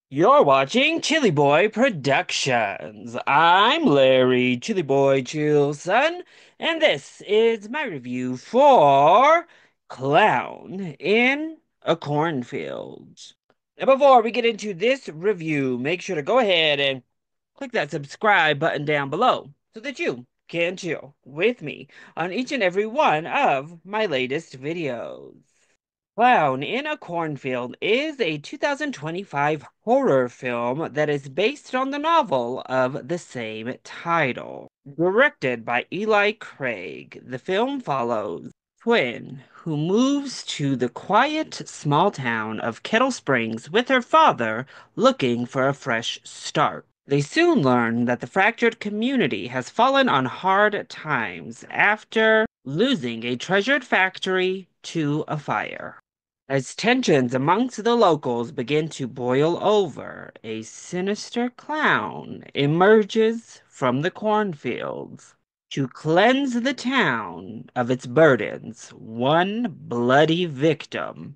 You're watching ChillyBoy Productions. I'm Larry, ChillyBoy Chillson, and this is my review for Clown in a Cornfield. Now, before we get into this review, make sure to go ahead and click that subscribe button down below so that you can chill with me on each and every one of my latest videos. Clown in a Cornfield is a 2025 horror film that is based on the novel of the same title. Directed by Eli Craig, the film follows Twin, who moves to the quiet small town of Kettle Springs with her father looking for a fresh start. They soon learn that the fractured community has fallen on hard times after losing a treasured factory to a fire. As tensions amongst the locals begin to boil over, a sinister clown emerges from the cornfields to cleanse the town of its burdens, one bloody victim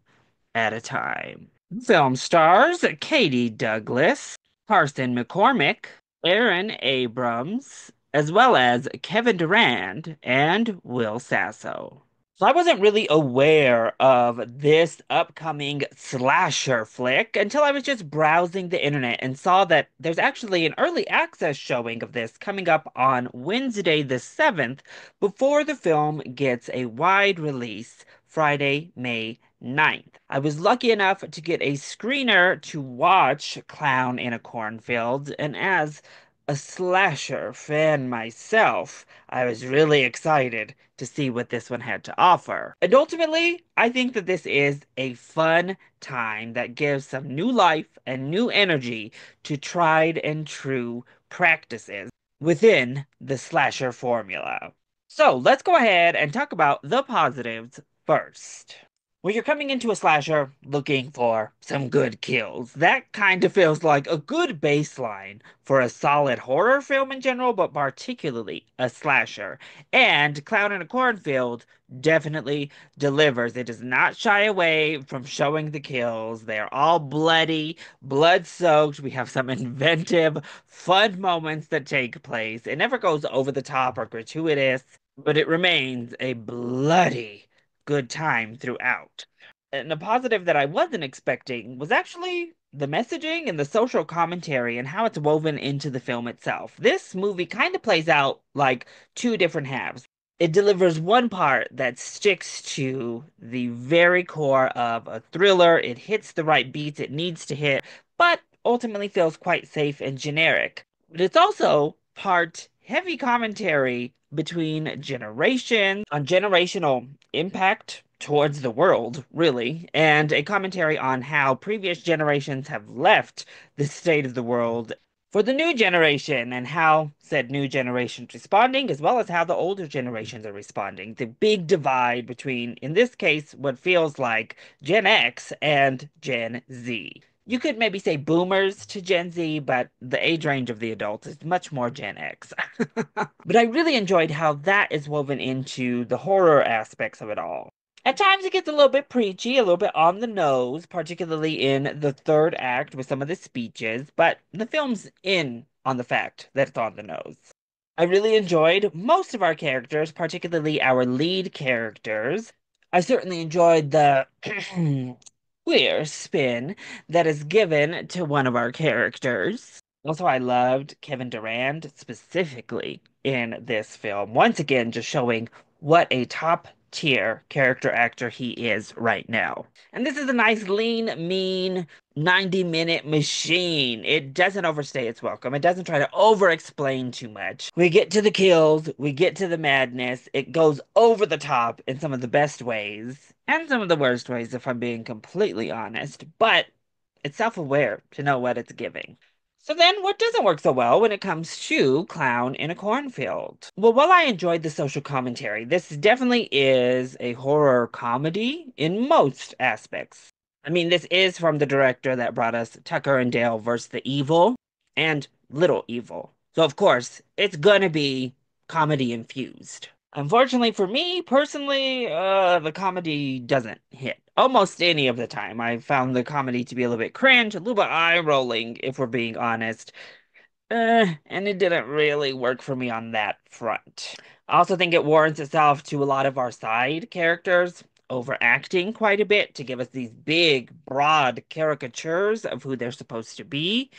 at a time. The film stars Katie Douglas, Carson McCormick, Aaron Abrams, as well as Kevin Durand and Will Sasso. So I wasn't really aware of this upcoming slasher flick until I was just browsing the internet and saw that there's actually an early access showing of this coming up on Wednesday the 7th before the film gets a wide release Friday, May 9th. I was lucky enough to get a screener to watch Clown in a Cornfield, and as a slasher fan myself, I was really excited to see what this one had to offer. And ultimately, I think that this is a fun time that gives some new life and new energy to tried and true practices within the slasher formula. So let's go ahead and talk about the positives first. When you're coming into a slasher looking for some good kills, that kind of feels like a good baseline for a solid horror film in general, but particularly a slasher. And Clown in a Cornfield definitely delivers. It does not shy away from showing the kills. They are all bloody, blood-soaked. We have some inventive, fun moments that take place. It never goes over the top or gratuitous, but it remains a bloody good time throughout. And a positive that I wasn't expecting was actually the messaging and the social commentary and how it's woven into the film itself. This movie kind of plays out like two different halves. It delivers one part that sticks to the very core of a thriller. It hits the right beats it needs to hit, but ultimately feels quite safe and generic. But it's also part heavy commentary between generations on generational impact towards the world, really, and a commentary on how previous generations have left the state of the world for the new generation and how said new generation's responding, as well as how the older generations are responding. The big divide between, in this case, what feels like Gen X and Gen Z. You could maybe say boomers to Gen Z, but the age range of the adults is much more Gen X. But I really enjoyed how that is woven into the horror aspects of it all. At times it gets a little bit preachy, a little bit on the nose, particularly in the third act with some of the speeches, but the film's in on the fact that it's on the nose. I really enjoyed most of our characters, particularly our lead characters. I certainly enjoyed the queer spin that is given to one of our characters. Also, I loved Kevin Durand specifically in this film. Once again, just showing what a top tier character actor he is right now. And this is a nice, lean, mean 90-minute machine. It doesn't overstay its welcome. It doesn't try to over explain too much. We get to the kills, we get to the madness. It goes over the top in some of the best ways and some of the worst ways, if I'm being completely honest. But it's self aware to know what it's giving. So then, what doesn't work so well when it comes to Clown in a Cornfield? Well, while I enjoyed the social commentary, this definitely is a horror comedy in most aspects. I mean, this is from the director that brought us Tucker and Dale versus the Evil and Little Evil. So, of course, it's gonna be comedy infused. Unfortunately for me, personally, the comedy doesn't hit almost any of the time. I found the comedy to be a little bit cringe, a little bit eye-rolling, if we're being honest. And it didn't really work for me on that front. I also think it warrants itself to a lot of our side characters overacting quite a bit to give us these big, broad caricatures of who they're supposed to be.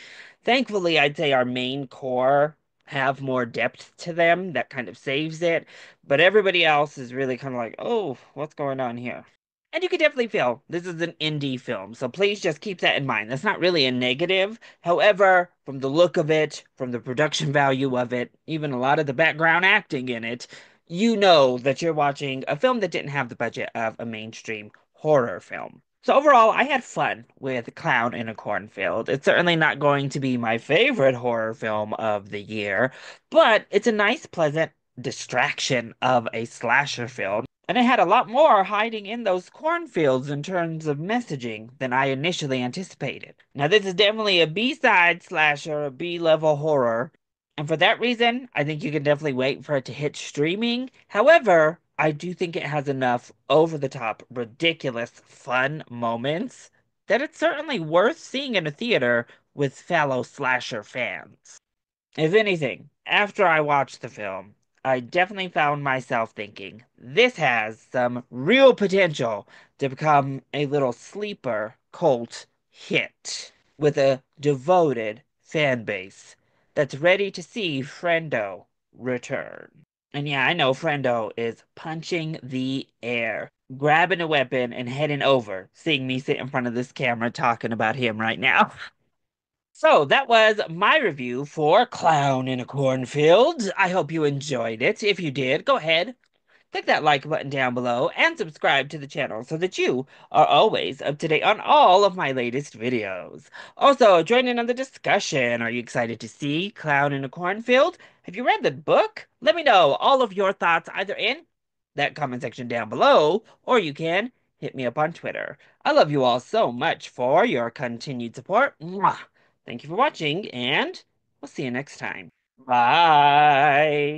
Thankfully, I'd say our main core have more depth to them that kind of saves it, but everybody else is really kind of like, oh, what's going on here? And you can definitely feel this is an indie film, so please just keep that in mind. That's not really a negative. However, from the look of it, from the production value of it, even a lot of the background acting in it, you know that you're watching a film that didn't have the budget of a mainstream horror film. So overall, I had fun with Clown in a Cornfield. It's certainly not going to be my favorite horror film of the year, but it's a nice, pleasant distraction of a slasher film. And it had a lot more hiding in those cornfields in terms of messaging than I initially anticipated. Now, this is definitely a B-side slasher, a B-level horror. And for that reason, I think you can definitely wait for it to hit streaming. However, I do think it has enough over-the-top, ridiculous, fun moments that it's certainly worth seeing in a theater with fellow slasher fans. If anything, after I watched the film, I definitely found myself thinking this has some real potential to become a little sleeper cult hit with a devoted fan base that's ready to see Friendo return. And yeah, I know Friendo is punching the air, grabbing a weapon and heading over, seeing me sit in front of this camera talking about him right now. So that was my review for Clown in a Cornfield. I hope you enjoyed it. If you did, go ahead, click that like button down below and subscribe to the channel so that you are always up to date on all of my latest videos. Also, join in on the discussion. Are you excited to see Clown in a Cornfield? Have you read the book? Let me know all of your thoughts either in that comment section down below, or you can hit me up on Twitter. I love you all so much for your continued support. Mwah! Thank you for watching, and we'll see you next time. Bye.